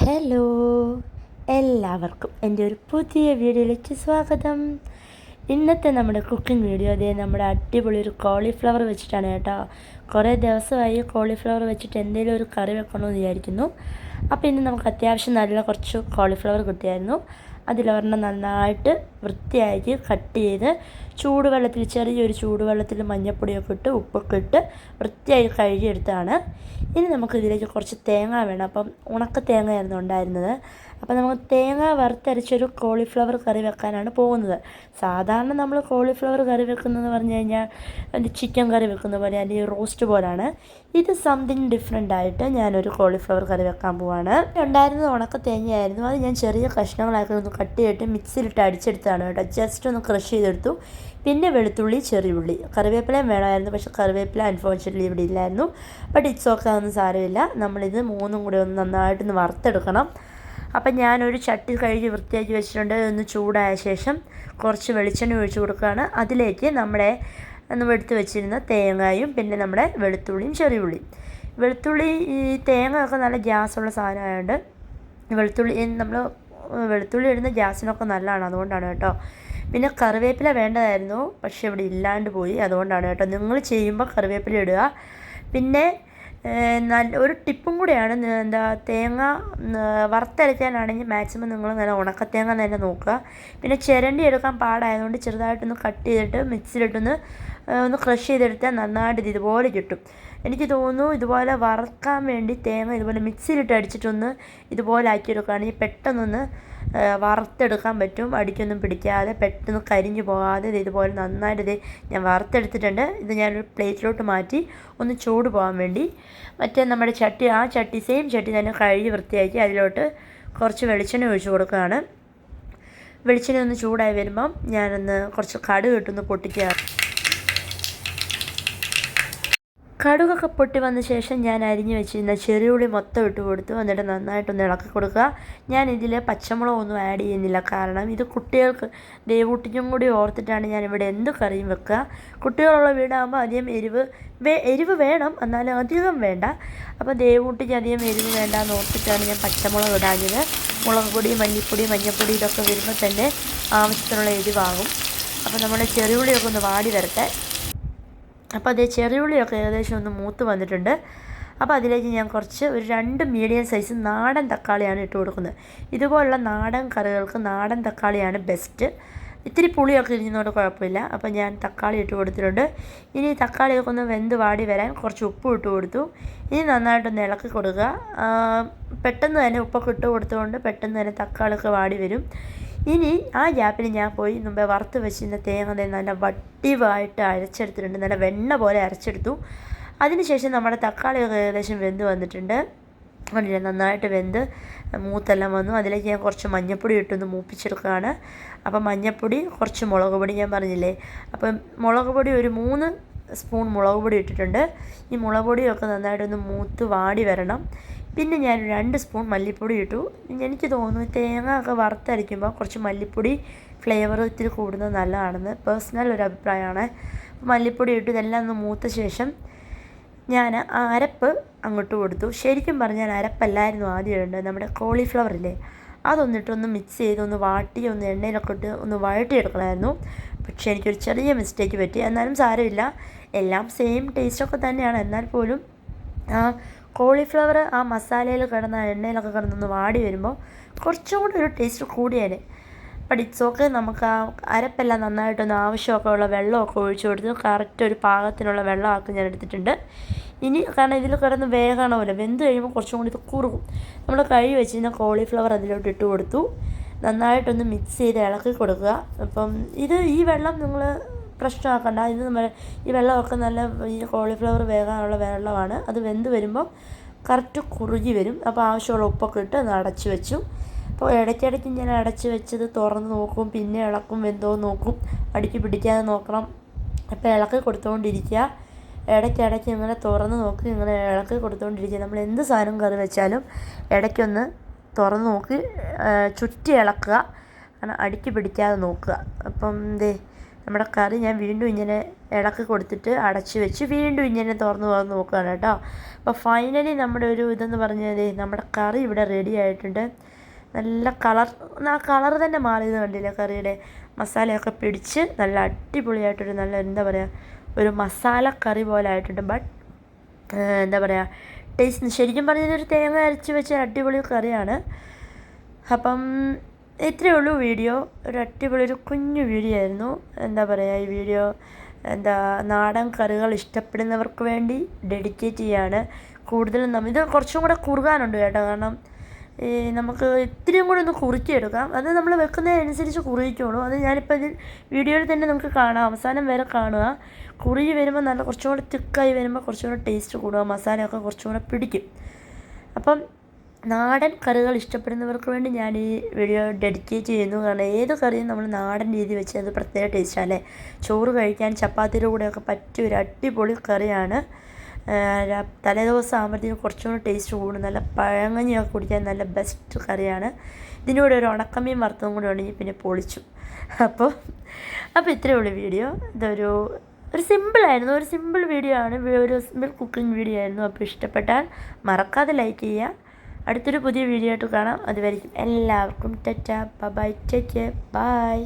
Hello, എല്ലാവർക്കും എൻ്റെ ഒരു പുതിയ വീഡിയോയിലേക്ക് സ്വാഗതം. ഇന്നത്തെ നമ്മുടെ കുക്കിംഗ് വീഡിയോ നമ്മുടെ അടിപൊളി ഒരു കോളിഫ്ലവർ വെച്ചിട്ടാണ് കേട്ടോ. കുറേ ദിവസമായി കോളിഫ്ലവർ വെച്ചിട്ട് എന്തെങ്കിലും ഒരു കറി വെക്കണമെന്ന് വിചാരിക്കുന്നു. അപ്പോൾ ഇന്ന് നമുക്ക് അത്യാവശ്യം നല്ല കുറച്ച് കോളിഫ്ലവർ കിട്ടിയായിരുന്നു. അതിലൊരെണ്ണം നന്നായിട്ട് വൃത്തിയാക്കി കട്ട് ചെയ്ത് ചൂടുവെള്ളത്തിൽ, ചെറിയൊരു ചൂടുവെള്ളത്തിൽ മഞ്ഞൾപ്പൊടിയൊക്കെ ഇട്ട് ഉപ്പൊക്കെ ഇട്ട് വൃത്തിയായി കഴുകിയെടുത്താണ്. ഇനി നമുക്കിതിലേക്ക് കുറച്ച് തേങ്ങ വേണം. അപ്പം ഉണക്ക തേങ്ങയായിരുന്നു ഉണ്ടായിരുന്നത്. അപ്പോൾ നമുക്ക് തേങ്ങ വറുത്തരച്ചൊരു കോളിഫ്ലവർ കറി വെക്കാനാണ് പോകുന്നത്. സാധാരണ നമ്മൾ കോളിഫ്ലവർ കറി വെക്കുന്നതെന്ന് പറഞ്ഞു കഴിഞ്ഞാൽ ചിക്കൻ കറി വെക്കുന്ന പോലെ അല്ലെങ്കിൽ റോസ്റ്റ് പോലാണ്. ഇത് സംതിങ് ഡിഫറെൻ്റ് ആയിട്ട് ഞാനൊരു കോളിഫ്ലവർ കറി വെക്കാൻ പോവാണ്. ഉണ്ടായിരുന്നത് ഉണക്ക തേങ്ങയായിരുന്നു. അത് ഞാൻ ചെറിയ കഷ്ണങ്ങളാക്കി ഒന്ന് കട്ട് ചെയ്തിട്ട് മിക്സിയിലിട്ട് അടിച്ചെടുത്താണ് കേട്ടോ. ജസ്റ്റ് ഒന്ന് ക്രഷ് ചെയ്തെടുത്തു. പിന്നെ വെളുത്തുള്ളി, ചെറിയ ഉള്ളി, കറിവേപ്പിലയും വേണമായിരുന്നു. പക്ഷേ കറിവേപ്പില അൺഫോർച്യുനേറ്റ്ലി ഇവിടെ ഇല്ലായിരുന്നു. ബട്ട് ഇറ്റ്സ് ഓക്കെ, അതൊന്നും സാരമില്ല. നമ്മളിത് മൂന്നും കൂടി ഒന്ന് നന്നായിട്ടൊന്ന് വറുത്തെടുക്കണം. അപ്പം ഞാനൊരു ചട്ടി കഴുകി വൃത്തിയാക്കി വെച്ചിട്ടുണ്ട്. ഒന്ന് ചൂടായ ശേഷം കുറച്ച് വെളിച്ചെണ്ണ ഒഴിച്ച് കൊടുക്കുകയാണ്. അതിലേക്ക് നമ്മുടെ എടുത്ത് വെച്ചിരുന്ന തേങ്ങയും പിന്നെ നമ്മുടെ വെളുത്തുള്ളിയും ചെറിയ ഉള്ളിയും. വെളുത്തുള്ളി, ഈ തേങ്ങ ഒക്കെ നല്ല ഗ്യാസുള്ള സാധനമായതുകൊണ്ട് വെളുത്തുള്ളി ഇടുന്ന ഗ്യാസിനൊക്കെ നല്ലതാണ്, അതുകൊണ്ടാണ് കേട്ടോ. പിന്നെ കറിവേപ്പില വേണ്ടതായിരുന്നു, പക്ഷേ ഇവിടെ ഇല്ലാണ്ട് പോയി, അതുകൊണ്ടാണ് കേട്ടോ. നിങ്ങൾ ചെയ്യുമ്പോൾ കറിവേപ്പില ഇടുക. പിന്നെ ഒരു ടിപ്പും കൂടെയാണ്, തേങ്ങ വറുത്തരയ്ക്കാനാണെങ്കിൽ മാക്സിമം നിങ്ങൾ നല്ല ഉണക്കത്തേങ്ങ തന്നെ നോക്കുക. പിന്നെ ചിരണ്ടി എടുക്കാൻ പാടായതുകൊണ്ട് ചെറുതായിട്ടൊന്ന് കട്ട് ചെയ്തിട്ട് മിക്സിയിലിട്ടൊന്ന് ക്രഷ് ചെയ്തെടുത്താൽ നന്നായിട്ട് ഇതുപോലെ കിട്ടും. എനിക്ക് തോന്നുന്നു ഇതുപോലെ വറുക്കാൻ വേണ്ടി തേങ്ങ ഇതുപോലെ മിക്സിയിലിട്ട് അടിച്ചിട്ടൊന്ന് ഇതുപോലെ ആക്കിയെടുക്കുകയാണെങ്കിൽ പെട്ടെന്നൊന്ന് വറുത്തെടുക്കാൻ പറ്റും. അടിക്കൊന്നും പിടിക്കാതെ പെട്ടെന്ന് കരിഞ്ഞു പോകാതെ ഇതുപോലെ നന്നായിട്ട് ഞാൻ വറുത്തെടുത്തിട്ടുണ്ട്. ഇത് ഞാനൊരു പ്ലേറ്റിലോട്ട് മാറ്റി ഒന്ന് ചൂട് പോകാൻ വേണ്ടി മറ്റേ നമ്മുടെ ചട്ടി സെയിം ചട്ടി തന്നെ കഴുകി വൃത്തിയാക്കി അതിലോട്ട് കുറച്ച് വെളിച്ചെണ്ണ ഒഴിച്ച് കൊടുക്കുകയാണ്. വെളിച്ചെണ്ണ ഒന്ന് ചൂടായി വരുമ്പം ഞാനൊന്ന് കുറച്ച് കടുക് ഇട്ടൊന്ന് പൊട്ടിക്കുക. കടുകൊക്കെ പൊട്ടി വന്ന ശേഷം ഞാൻ അരിഞ്ഞു വെച്ചിരുന്ന ചെറിയുള്ളി മൊത്തം ഇട്ട് കൊടുത്തു. എന്നിട്ട് നന്നായിട്ടൊന്ന് ഇളക്കി കൊടുക്കുക. ഞാൻ ഇതിൽ പച്ചമുളകൊന്നും ആഡ് ചെയ്യുന്നില്ല, കാരണം ഇത് കുട്ടികൾക്ക് ദേവൂട്ടിക്കും കൂടി ഓർത്തിട്ടാണ് ഞാനിവിടെ എന്ത് കറിയും വെക്കുക. കുട്ടികളുള്ള വീടാകുമ്പോൾ അധികം എരിവ് വേണം, എന്നാലും അധികം വേണ്ട. അപ്പോൾ ദേവൂട്ടിക്ക് അധികം എരിവ് വേണ്ടാന്ന് ഓർത്തിട്ടാണ് ഞാൻ പച്ചമുളക് ഇടാഞ്ഞത്. മുളക് പൊടി, മല്ലിപ്പൊടി, മഞ്ഞൾപ്പൊടി ഇതൊക്കെ വരുമ്പോൾ തന്നെ ആവശ്യത്തിനുള്ള എരിവാകും. അപ്പോൾ നമ്മുടെ ചെറിയുള്ളിയൊക്കെ ഒന്ന് വാടി വരട്ടെ. അപ്പോൾ അതേ ചെറിയുള്ളിയൊക്കെ ഏകദേശം ഒന്ന് മൂത്ത് വന്നിട്ടുണ്ട്. അപ്പോൾ അതിലേക്ക് ഞാൻ ഒരു 2 മീഡിയം സൈസ് നാടൻ തക്കാളിയാണ് ഇട്ട് കൊടുക്കുന്നത്. ഇതുപോലുള്ള നാടൻ കറികൾക്ക് നാടൻ തക്കാളിയാണ് ബെസ്റ്റ്. ഇത്തിരി പുളിയൊക്കെ ഇരിക്കുന്നതുകൊണ്ട് കുഴപ്പമില്ല. അപ്പോൾ ഞാൻ തക്കാളി ഇട്ട് കൊടുത്തിട്ടുണ്ട്. ഇനി തക്കാളിയൊക്കെ ഒന്ന് വെന്ത് വാടി വരാൻ കുറച്ച് ഉപ്പ് ഇട്ട് കൊടുത്തു. ഇനി നന്നായിട്ടൊന്ന് ഇളക്കി കൊടുക്കുക. പെട്ടെന്ന് തന്നെ ഉപ്പൊക്കെ ഇട്ട് കൊടുത്തുകൊണ്ട് പെട്ടെന്ന് തന്നെ തക്കാളിയൊക്കെ വാടി വരും. ഇനി ആ ഗ്യാപ്പിൽ ഞാൻ പോയി മുമ്പേ വറുത്ത് വെച്ചിരുന്ന തേങ്ങ നല്ല വട്ടിവായിട്ട് അരച്ചെടുത്തിട്ടുണ്ട്. നല്ല വെണ്ണ പോലെ അരച്ചെടുത്തു. അതിനുശേഷം നമ്മുടെ തക്കാളിയൊക്കെ ഏകദേശം വെന്ത് വന്നിട്ടുണ്ട്. കണ്ടില്ലേ, നന്നായിട്ട് വെന്ത് മൂത്തെല്ലാം വന്നു. അതിലേക്ക് ഞാൻ കുറച്ച് മഞ്ഞൾപ്പൊടി ഇട്ടൊന്ന് മൂപ്പിച്ചെടുക്കുകയാണ്. അപ്പം മഞ്ഞൾപ്പൊടി, കുറച്ച് മുളക് പൊടി ഞാൻ പറഞ്ഞില്ലേ. അപ്പം മുളക് പൊടി ഒരു 3 സ്പൂൺ മുളക് പൊടി ഇട്ടിട്ടുണ്ട്. ഈ മുളക് പൊടിയൊക്കെ നന്നായിട്ടൊന്ന് മൂത്ത് വാടി വരണം. പിന്നെ ഞാൻ 2 സ്പൂൺ മല്ലിപ്പൊടി ഇട്ടു. എനിക്ക് തോന്നുന്നു തേങ്ങ ഒക്കെ വറുത്തരയ്ക്കുമ്പോൾ കുറച്ച് മല്ലിപ്പൊടി ഫ്ലേവർ ഇത്തിരി കൂടുന്നത് നല്ലതാണെന്ന് പേഴ്സണൽ ഒരു അഭിപ്രായമാണ്. മല്ലിപ്പൊടി ഇട്ട് ഇതെല്ലാം ഒന്ന് മൂത്ത ശേഷം ഞാൻ ആ അരപ്പ് അങ്ങോട്ട് കൊടുത്തു. ശരിക്കും പറഞ്ഞാൽ അരപ്പല്ലായിരുന്നു ആദ്യം ഇടേണ്ടത്. നമ്മുടെ കോളിഫ്ലവറില്ലേ, അതൊന്നിട്ടൊന്ന് മിക്സ് ചെയ്ത് ഒന്ന് വാട്ടി ഒന്ന് എണ്ണയിലൊക്കെ ഇട്ട് ഒന്ന് വഴട്ടിയെടുക്കണമായിരുന്നു. പക്ഷേ എനിക്കൊരു ചെറിയ മിസ്റ്റേക്ക് പറ്റി. എന്നാലും സാരമില്ല, എല്ലാം സെയിം ടേസ്റ്റൊക്കെ തന്നെയാണ്. എന്നാൽ പോലും ആ കോളിഫ്ലവർ ആ മസാലയിൽ കിടന്ന എണ്ണയിലൊക്കെ കിടന്നൊന്ന് വാടി വരുമ്പോൾ കുറച്ചും കൂടി ഒരു ടേസ്റ്റ് കൂടിയേനെ. But it's okay. നമുക്ക് ആ അരപ്പെല്ലാം നന്നായിട്ടൊന്ന് ആവശ്യമൊക്കെ ഉള്ള വെള്ളമൊക്കെ ഒഴിച്ചു കൊടുത്ത് കറക്റ്റ് ഒരു പാകത്തിനുള്ള വെള്ളമാക്കി ഞാൻ എടുത്തിട്ടുണ്ട്. ഇനി കാരണം ഇതിൽ കിടന്ന് വേകണമല്ലോ, വെന്ത് കഴിയുമ്പോൾ കുറച്ചും കൂടി ഇത് കുറുകും. നമ്മൾ കഴുകി വെച്ചിരുന്ന കോളിഫ്ലവർ അതിലോട്ട് ഇട്ട് കൊടുത്തു. നന്നായിട്ടൊന്ന് മിക്സ് ചെയ്ത് ഇളക്കി കൊടുക്കുക. അപ്പം ഈ വെള്ളം നിങ്ങൾ പ്രശ്നമാക്കണ്ട. ഈ വെള്ളമൊക്കെ നല്ല ഈ കോളിഫ്ലവർ വേകാനുള്ള വെള്ളമാണ്. അത് വെന്ത് വരുമ്പോൾ കറക്റ്റ് കുറുകി വരും. അപ്പോൾ ആവശ്യമുള്ള ഉപ്പൊക്കെ ഇട്ട് അത് അടച്ച് വെച്ചു. അപ്പോൾ ഇടയ്ക്കിടയ്ക്ക് ഞാൻ അടച്ച് വെച്ചത് തുറന്ന് നോക്കും, പിന്നെ ഇളക്കും, വെന്തോ നോക്കും, അടുക്കി പിടിക്കാതെ നോക്കണം. അപ്പോൾ ഇളക്കി കൊടുത്തുകൊണ്ടിരിക്കുക. ഇടയ്ക്കിടയ്ക്ക് ഇങ്ങനെ തുറന്ന് നോക്കി ഇങ്ങനെ ഇളക്കി കൊടുത്തുകൊണ്ടിരിക്കുക. നമ്മൾ എന്ത് സാധനം കറി വെച്ചാലും ഇടയ്ക്കൊന്ന് തുറന്ന് നോക്കി ചുറ്റി ഇളക്കുക, കാരണം അടുക്കി പിടിക്കാതെ നോക്കുക. അപ്പം നമ്മുടെ കറി ഞാൻ വീണ്ടും ഇങ്ങനെ ഇളക്കി കൊടുത്തിട്ട് അടച്ച് വെച്ച് വീണ്ടും ഇങ്ങനെ തുറന്ന് നോക്കുകയാണ് കേട്ടോ. അപ്പോൾ ഫൈനലി നമ്മുടെ ഒരു ഇതെന്ന് പറഞ്ഞാൽ നമ്മുടെ കറി ഇവിടെ റെഡി ആയിട്ടുണ്ട്. നല്ല കളർ തന്നെ മാറിയത് കണ്ടില്ലേ, കറിയുടെ മസാലയൊക്കെ പിടിച്ച് നല്ല അടിപൊളിയായിട്ടൊരു നല്ല എന്താ പറയുക ഒരു മസാല കറി പോലെ ആയിട്ടുണ്ട്. ബട്ട് എന്താ പറയുക ടേസ്റ്റ് ശരിക്കും പറഞ്ഞാൽ ഒരു തേങ്ങ അരച്ച് വെച്ച അടിപൊളി കറിയാണ്. അപ്പം ഇത്രയേ ഉള്ളൂ വീഡിയോ. ഒരു അടിപൊളി ഒരു കുഞ്ഞു വീഡിയോ ആയിരുന്നു. എന്താ പറയുക ഈ വീഡിയോ നാടൻ കറികൾ ഇഷ്ടപ്പെടുന്നവർക്ക് വേണ്ടി ഡെഡിക്കേറ്റ് ചെയ്യാണ്. കൂടുതലും ഇത് കുറച്ചും കൂടെ കുറുകാനുണ്ട് കേട്ടോ. കാരണം നമുക്ക് ഇത്തിരിയും കൂടെ ഒന്ന് കുറുക്കിയെടുക്കാം. അത് നമ്മൾ വെക്കുന്നതിനനുസരിച്ച് കുറുകിക്കോളൂ. അത് ഞാനിപ്പോൾ ഇതിൽ വീഡിയോയിൽ തന്നെ നമുക്ക് കാണാം, അവസാനം വരെ കാണുക. കുറുകി വരുമ്പോൾ നല്ല കുറച്ചും കൂടെ തിക്കായി വരുമ്പോൾ കുറച്ചും കൂടെ ടേസ്റ്റ് കൂടുക, മസാലയൊക്കെ കുറച്ചും കൂടെ പിടിക്കും. അപ്പം നാടൻ കറികൾ ഇഷ്ടപ്പെടുന്നവർക്ക് വേണ്ടി ഞാൻ ഈ വീഡിയോ ഡെഡിക്കേറ്റ് ചെയ്യുന്നു. കാരണം ഏത് കറിയും നമ്മൾ നാടൻ രീതി വെച്ച് അത് പ്രത്യേക ടേസ്റ്റാണ്. ചോറ് കഴിക്കാൻ ചപ്പാത്തിയുടെ കൂടെയൊക്കെ പറ്റിയ ഒരു അടിപൊളി കറിയാണ്. തലേദിവസം ആകുമ്പോഴത്തേക്കും കുറച്ചും കൂടി ടേസ്റ്റ് കൂടും. നല്ല പഴങ്കഞ്ഞിയൊക്കെ കുടിക്കാൻ നല്ല ബെസ്റ്റ് കറിയാണ്. ഇതിൻ്റെ കൂടെ ഒരു ഉണക്കമീൻ വറുത്തതും കൂടെ ഉണ്ടെങ്കിൽ പിന്നെ പൊളിച്ചു. അപ്പോൾ ഇത്രയേ ഉള്ളൂ വീഡിയോ. ഇതൊരു സിമ്പിളായിരുന്നു, ഒരു സിമ്പിൾ വീഡിയോ ആണ്, ഒരു സിമ്പിൾ കുക്കിംഗ് വീഡിയോ ആയിരുന്നു. അപ്പോൾ ഇഷ്ടപ്പെട്ടാൽ മറക്കാതെ ലൈക്ക് ചെയ്യുക. അടുത്തൊരു പുതിയ വീഡിയോ ആയിട്ട് കാണാം. അതുവരെയും എല്ലാവർക്കും tata bye, take care, by.